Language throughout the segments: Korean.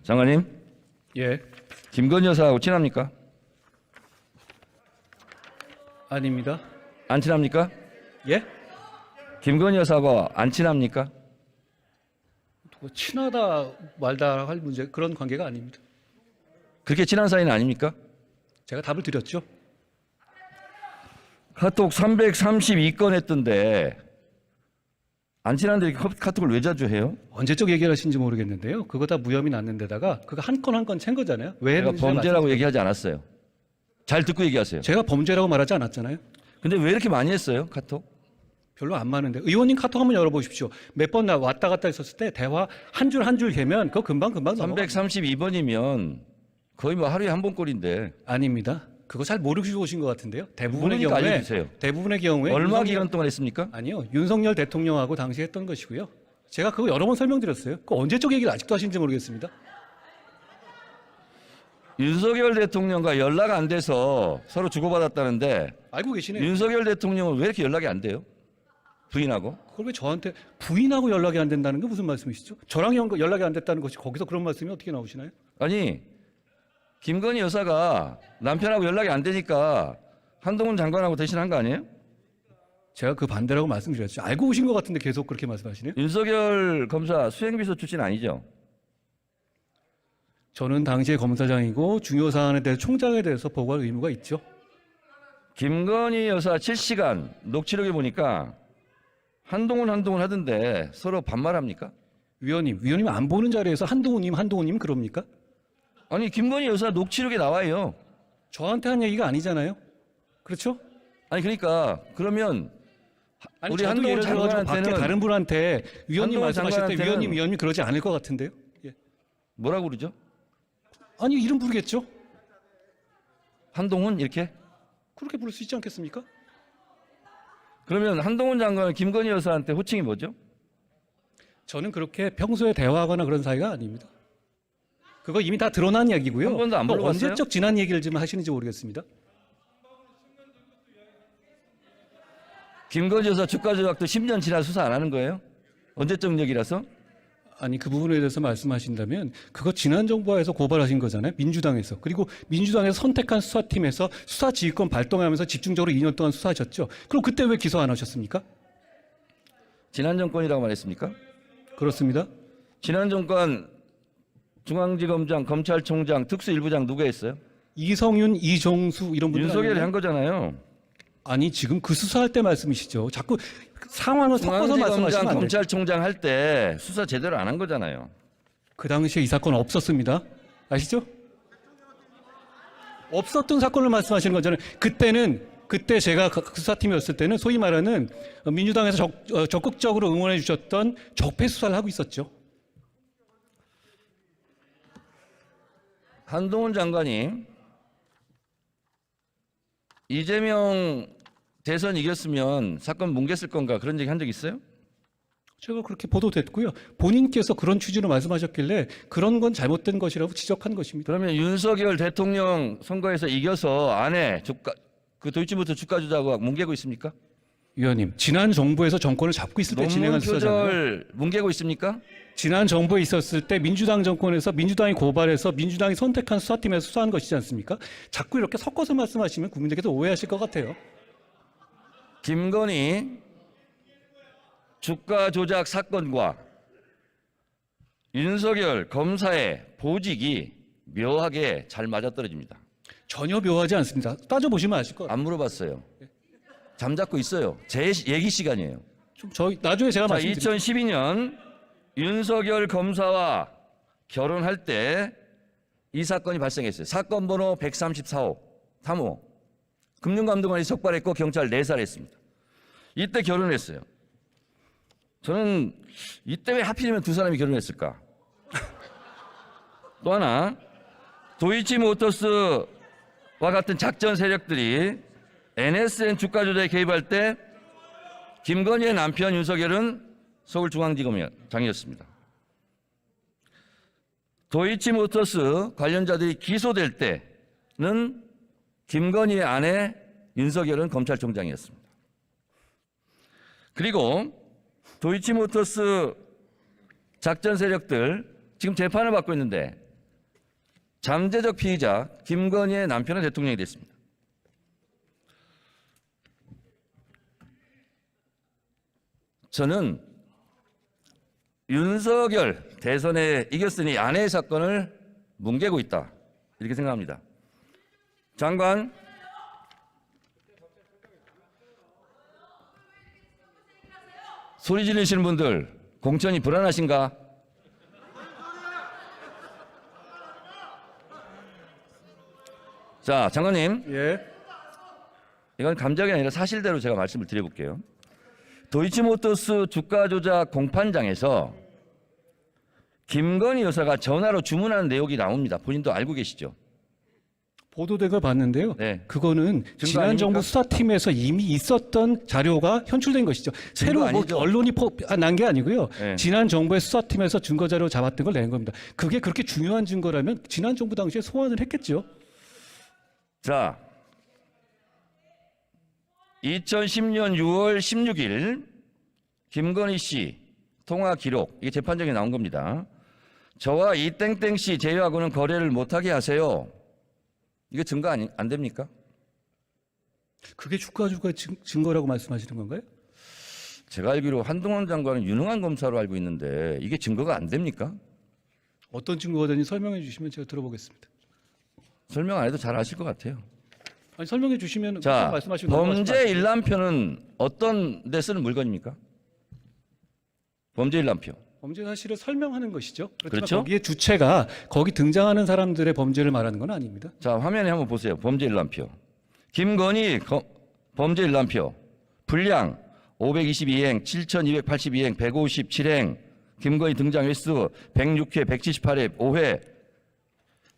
장관님, 예, 김건희 여사하고 친합니까? 아닙니다. 안 친합니까? 예? 김건희 여사하고 안 친합니까? 뭐 친하다 말다 할 문제 그런 관계가 아닙니다. 그렇게 친한 사이는 아닙니까? 제가 답을 드렸죠. 카톡 332건 했던데 안 친한데 이렇게 카톡을 왜 자주 해요? 언제적 얘기를 하신지 모르겠는데요. 그거 다 무혐의 났는 데다가 그거 한 건 한 건 챈 거잖아요. 왜 제가 했는지 범죄라고 얘기하지 않았어요. 잘 듣고 얘기하세요. 제가 범죄라고 말하지 않았잖아요. 근데 왜 이렇게 많이 했어요, 카톡? 별로 안 많은데. 의원님 카톡 한번 열어보십시오. 몇 번 왔다 갔다 했었을 때 대화 한 줄 한 줄 개면 그거 금방 넘어가. 332번이면 거의 뭐 하루에 한 번 꼴인데 아닙니다. 그거 잘 모르시고 오신 것 같은데요. 대부분의 모르니까 경우에 알려주세요. 대부분의 경우에 얼마 기간 동안 했습니까? 아니요. 윤석열 대통령하고 당시 했던 것이고요. 제가 그거 여러 번 설명드렸어요. 그 언제적 얘기를 아직도 하시는지 모르겠습니다. 윤석열 대통령과 연락 안 돼서 서로 주고받았다는데 알고 계시네요. 윤석열 대통령은 왜 이렇게 연락이 안 돼요? 부인하고? 그걸 왜 저한테 부인하고 연락이 안 된다는 게 무슨 말씀이시죠? 저랑 연락이 안 됐다는 것이 거기서 그런 말씀이 어떻게 나오시나요? 아니 김건희 여사가 남편하고 연락이 안 되니까 한동훈 장관하고 대신한 거 아니에요? 제가 그 반대라고 말씀드렸죠. 알고 오신 것 같은데 계속 그렇게 말씀하시네요. 윤석열 검사 수행비서 출신 아니죠? 저는 당시에 검사장이고 중요 사안에 대해서 총장에 대해서 보고할 의무가 있죠. 김건희 여사 7시간 녹취록에 보니까 한동훈 하던데 서로 반말합니까? 위원님 안 보는 자리에서 한동훈님 그럽니까? 아니 김건희 여사 녹취록에 나와요. 저한테 한 얘기가 아니잖아요. 그렇죠? 아니 그러니까 그러면 아니, 우리 저도 한동훈 예를 들어가지고 밖에 장관한테는 다른 분한테 위원님 한동훈 말씀하실 때 장관한테는 위원님 그러지 않을 것 같은데요. 예. 뭐라고 그러죠? 아니 이름 부르겠죠. 한동훈 이렇게? 그렇게 부를 수 있지 않겠습니까? 그러면 한동훈 장관은 김건희 여사한테 호칭이 뭐죠? 저는 그렇게 평소에 대화하거나 그런 사이가 아닙니다. 그거 이미 다 드러난 얘기고요. 한 번도 안 또 물어봤어요? 언제적 지난 얘기를 좀 하시는지 모르겠습니다. 김건희 여사 주가 조작도 10년 지나 수사 안 하는 거예요? 언제적 얘기라서? 아니 그 부분에 대해서 말씀하신다면 그거 지난 정부에서 고발하신 거잖아요. 민주당에서. 그리고 민주당에서 선택한 수사팀에서 수사지휘권 발동하면서 집중적으로 2년 동안 수사하셨죠. 그럼 그때 왜 기소 안 하셨습니까? 지난 정권이라고 말했습니까? 그렇습니다. 지난 정권 중앙지검장, 검찰총장, 특수일부장 누가 했어요? 이성윤, 이종수 이런 분들 윤석열이 아니에요? 한 거잖아요. 아니 지금 그 수사할 때 말씀이시죠. 자꾸 상황을 섞어서 말씀하시면 중앙지검장, 안 돼요. 검찰총장 할 때 수사 제대로 안 한 거잖아요. 그 당시에 이 사건 없었습니다. 아시죠? 없었던 사건을 말씀하시는 거잖아요. 그때 제가 그 수사팀이었을 때는 소위 말하는 민주당에서 적극적으로 응원해 주셨던 적폐 수사를 하고 있었죠. 한동훈 장관이 이재명 대선 이겼으면 사건 뭉갰을 건가 그런 얘기 한 적 있어요? 제가 그렇게 보도됐고요. 본인께서 그런 취지로 말씀하셨길래 그런 건 잘못된 것이라고 지적한 것입니다. 그러면 윤석열 대통령 선거에서 이겨서 아내 그 도이치모터 주가 조작과 뭉개고 있습니까? 위원님, 지난 정부에서 정권을 잡고 있을 때 논문 진행한 수사잖아요. 표절 뭉개고 있습니까? 지난 정부에 있었을 때 민주당 정권에서 민주당이 고발해서 민주당이 선택한 수사팀에서 수사한 것이지 않습니까? 자꾸 이렇게 섞어서 말씀하시면 국민들께서 오해하실 것 같아요. 김건희 주가 조작 사건과 윤석열 검사의 보직이 묘하게 잘 맞아떨어집니다. 전혀 묘하지 않습니다. 따져보시면 아실 것 같아요. 안 물어봤어요. 잠잡고 있어요. 제 얘기 시간이에요. 나중에 제가 자, 말씀드릴게요. 2012년 윤석열 검사와 결혼할 때 이 사건이 발생했어요. 사건 번호 134호 탐호 금융감독원이 적발했고 경찰 내살했습니다. 이때 결혼했어요. 저는 이때 왜 하필이면 두 사람이 결혼했을까? 또 하나 도이치모터스와 같은 작전 세력들이 NSN 주가 조작에 개입할 때 김건희의 남편 윤석열은 서울중앙지검장이었습니다. 도이치모터스 관련자들이 기소될 때는 김건희의 아내 윤석열은 검찰총장이었습니다. 그리고 도이치모터스 작전 세력들 지금 재판을 받고 있는데 잠재적 피의자 김건희의 남편은 대통령이 됐습니다. 저는 윤석열 대선에 이겼으니 아내의 사건을 뭉개고 있다, 이렇게 생각합니다. 장관, 소리 지르시는 분들 공천이 불안하신가? 자, 장관님, 예. 이건 감정이 아니라 사실대로 제가 말씀을 드려볼게요. 도이치모터스 주가 조작 공판장에서 김건희 여사가 전화로 주문하는 내용이 나옵니다. 본인도 알고 계시죠? 보도된 걸 봤는데요. 네. 그거는 지난 아닙니까? 정부 수사팀에서 이미 있었던 자료가 현출된 것이죠. 새로 뭐 아니죠? 언론이 난 게 아니고요. 네. 지난 정부의 수사팀에서 증거 자료 잡았던 걸 낸 겁니다. 그게 그렇게 중요한 증거라면 지난 정부 당시에 소환을 했겠죠. 자, 2010년 6월 16일 김건희 씨 통화 기록, 이게 재판정에 나온 겁니다. 저와 이 땡땡 씨 제외하고는 거래를 못하게 하세요. 이게 증거 안 됩니까? 그게 주가 조작의 증거라고 말씀하시는 건가요? 제가 알기로 한동훈 장관은 유능한 검사로 알고 있는데 이게 증거가 안 됩니까? 어떤 증거가 되는지 설명해 주시면 제가 들어보겠습니다. 설명 안 해도 잘 아실 것 같아요. 아니, 설명해 주시면 자, 말씀하시고 범죄 일람표는 어떤 데 쓰는 물건입니까? 범죄 일람표. 범죄 사실을 설명하는 것이죠. 그렇지만 그렇죠? 거기에 주체가 거기 등장하는 사람들의 범죄를 말하는 건 아닙니다. 자, 화면에 한번 보세요. 범죄 일람표. 김건희 범죄 일람표. 분량 522행, 7282행, 157행. 김건희 등장 횟수 106회, 178회, 5회.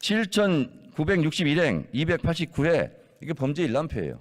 7961행, 289회. 이게 범죄 일람표예요.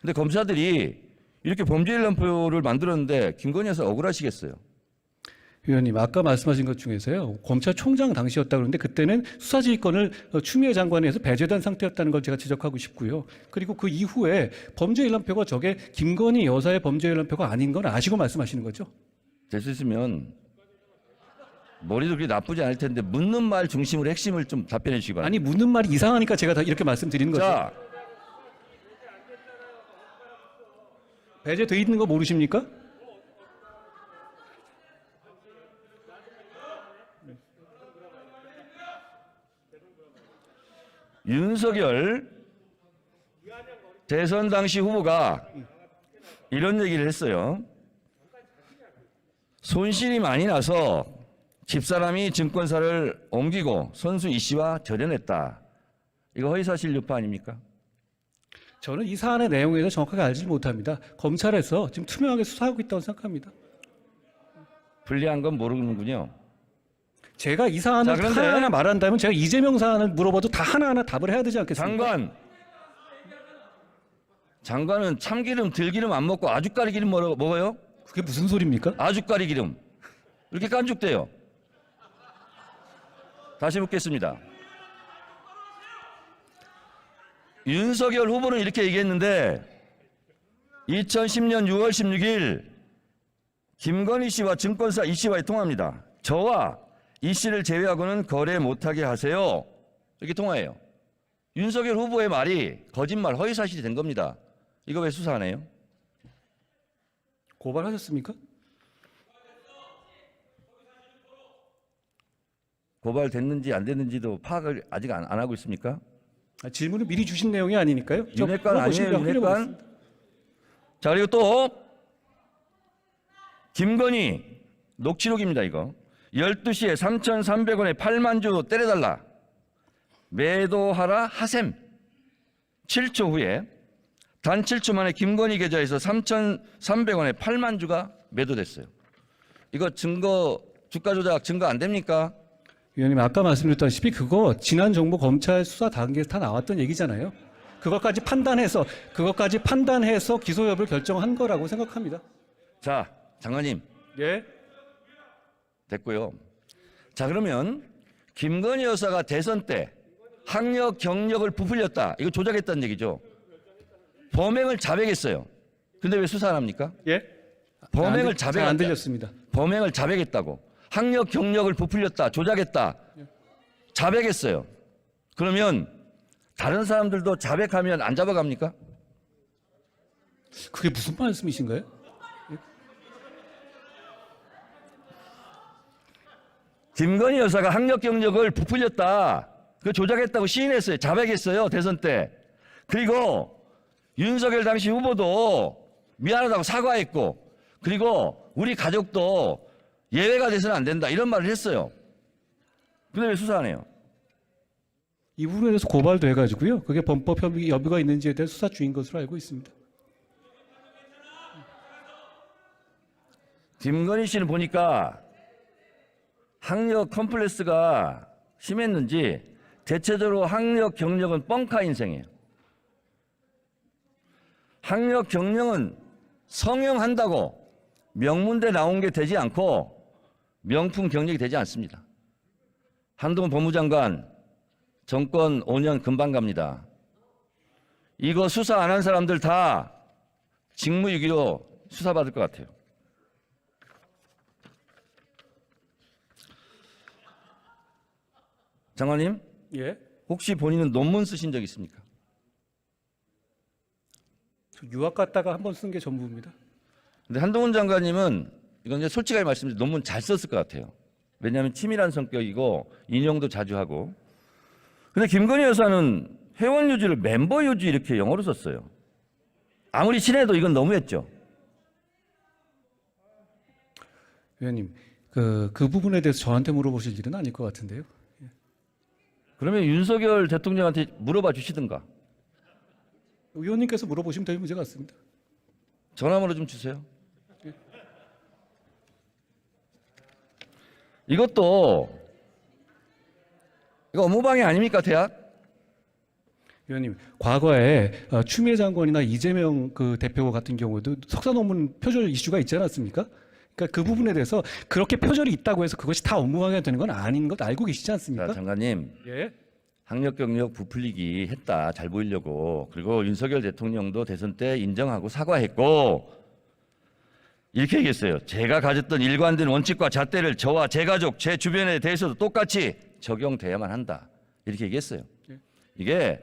근데 검사들이 이렇게 범죄 일람표를 만들었는데 김건희 여사 억울하시겠어요? 위원님, 아까 말씀하신 것 중에서요, 검찰총장 당시였다 그러는데 그때는 수사지휘권을 추미애 장관에서 배제된 상태였다는 걸 제가 지적하고 싶고요. 그리고 그 이후에 범죄 일람표가 저게 김건희 여사의 범죄 일람표가 아닌 건 아시고 말씀하시는 거죠? 될 수 있으면 머리도 그렇게 나쁘지 않을 텐데 묻는 말 중심으로 핵심을 좀 답변해 주시기 바랍니다. 아니, 묻는 말이 이상하니까 제가 다 이렇게 말씀드리는 거죠. 자, 배제돼 있는 거 모르십니까? 윤석열 대선 당시 후보가 이런 얘기를 했어요. 손실이 많이 나서 집사람이 증권사를 옮기고 선수 이 씨와 절연했다. 이거 허위사실 유포 아닙니까? 저는 이 사안의 내용에 대해서 정확하게 알지 못합니다. 검찰에서 지금 투명하게 수사하고 있다고 생각합니다. 불리한 건 모르는군요. 제가 이 사안을 자, 그런데 하나하나 말한다면 제가 이재명 사안을 물어봐도 다 하나하나 답을 해야 되지 않겠습니까? 장관은 참기름 들기름 안 먹고 아주까리 기름 먹어요? 그게 무슨 소리입니까? 아주까리 기름 이렇게 깐죽대요. 다시 묻겠습니다. 윤석열 후보는 이렇게 얘기했는데 2010년 6월 16일 김건희 씨와 증권사 이 씨와의 통화입니다. 저와 이 씨를 제외하고는 거래 못하게 하세요. 이렇게 통화해요. 윤석열 후보의 말이 거짓말, 허위사실이 된 겁니다. 이거 왜 수사 안 해요? 고발하셨습니까? 고발됐는지 안 됐는지도 파악을 아직 안 하고 있습니까? 질문을 미리 주신 내용이 아니니까요. 윤핵관 아니에요, 윤핵관? 윤핵관? 자, 그리고 또 김건희 녹취록입니다. 이거 12시에 3,300원에 8만 주 때려달라. 매도하라 하셈. 7초 후에 단 7초 만에 김건희 계좌에서 3,300원에 8만 주가 매도됐어요. 이거 증거, 주가 조작 증거 안 됩니까? 위원님, 아까 말씀드렸다시피 그거 지난 정부 검찰 수사 단계에서 다 나왔던 얘기잖아요. 그것까지 판단해서 기소 여부를 결정한 거라고 생각합니다. 자, 장관님. 예. 됐고요. 자, 그러면 김건희 여사가 대선 때 학력 경력을 부풀렸다. 이거 조작했다는 얘기죠. 범행을 자백했어요. 근데 왜 수사 안 합니까? 예? 범행을 잘 안 들렸습니다. 범행을 자백했다고. 학력 경력을 부풀렸다. 조작했다. 자백했어요. 그러면 다른 사람들도 자백하면 안 잡아갑니까? 그게 무슨 말씀이신가요? 김건희 여사가 학력 경력을 부풀렸다. 그 조작했다고 시인했어요. 자백했어요. 대선 때. 그리고 윤석열 당시 후보도 미안하다고 사과했고, 그리고 우리 가족도 예외가 돼서는 안 된다. 이런 말을 했어요. 근데 왜 수사 안 해요? 이 부분에 대해서 고발도 해가지고요. 그게 범법 여부가 있는지에 대해 수사 중인 것으로 알고 있습니다. 김건희 씨는 보니까 학력 컴플렉스가 심했는지 대체적으로 학력 경력은 뻥카 인생이에요. 학력 경력은 성형한다고 명문대 나온 게 되지 않고 명품 경력이 되지 않습니다. 한동훈 법무장관 정권 5년 금방 갑니다. 이거 수사 안 한 사람들 다 직무유기로 수사받을 것 같아요. 장관님, 예. 혹시 본인은 논문 쓰신 적 있습니까? 저 유학 갔다가 한 번 쓴 게 전부입니다. 근데 한동훈 장관님은 이건 이제 솔직하게 말씀드리면 논문 잘 썼을 것 같아요. 왜냐하면 치밀한 성격이고 인용도 자주 하고. 근데 김건희 여사는 회원 유지를 멤버 유지 이렇게 영어로 썼어요. 아무리 친해도 이건 너무했죠. 의원님, 그 부분에 대해서 저한테 물어보실 일은 아닐 것 같은데요. 그러면 윤석열 대통령한테 물어봐 주시든가. 의원님께서 물어보시면 될 문제 같습니다. 전화번호 좀 주세요. 이거 업무방해 아닙니까, 대학? 의원님, 과거에 추미애 장관이나 이재명 그 대표 같은 경우도 석사 논문 표절 이슈가 있지 않았습니까? 그러니까 그 부분에 대해서 그렇게 표절이 있다고 해서 그것이 다 업무방해가 되는 건 아닌 것 알고 계시지 않습니까? 자, 장관님. 예. 학력 경력 부풀리기 했다. 잘 보이려고. 그리고 윤석열 대통령도 대선 때 인정하고 사과했고 이렇게 얘기했어요. 제가 가졌던 일관된 원칙과 잣대를 저와 제 가족, 제 주변에 대해서도 똑같이 적용돼야만 한다. 이렇게 얘기했어요. 예. 이게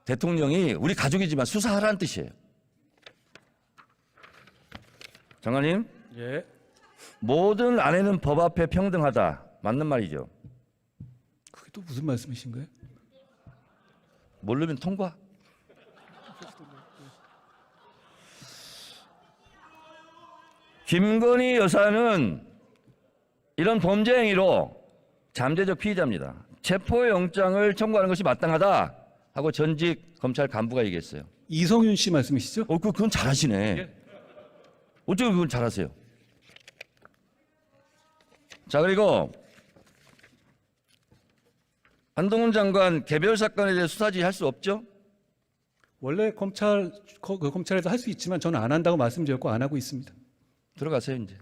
대통령이 우리 가족이지만 수사하라는 뜻이에요. 장관님, 예. 모든 아내는 법 앞에 평등하다. 맞는 말이죠. 그게 또 무슨 말씀이신가요? 모르면 통과. 김건희 여사는 이런 범죄 행위로 잠재적 피의자입니다. 체포영장을 청구하는 것이 마땅하다 하고 전직 검찰 간부가 얘기했어요. 이성윤 씨 말씀이시죠? 그건 잘하시네. 예. 어떻게 그건 잘하세요? 자, 그리고 한동훈 장관 개별 사건에 대해 수사지 할 수 없죠? 원래 검찰에서 할 수 있지만 저는 안 한다고 말씀드렸고 안 하고 있습니다. 들어가세요, 이제.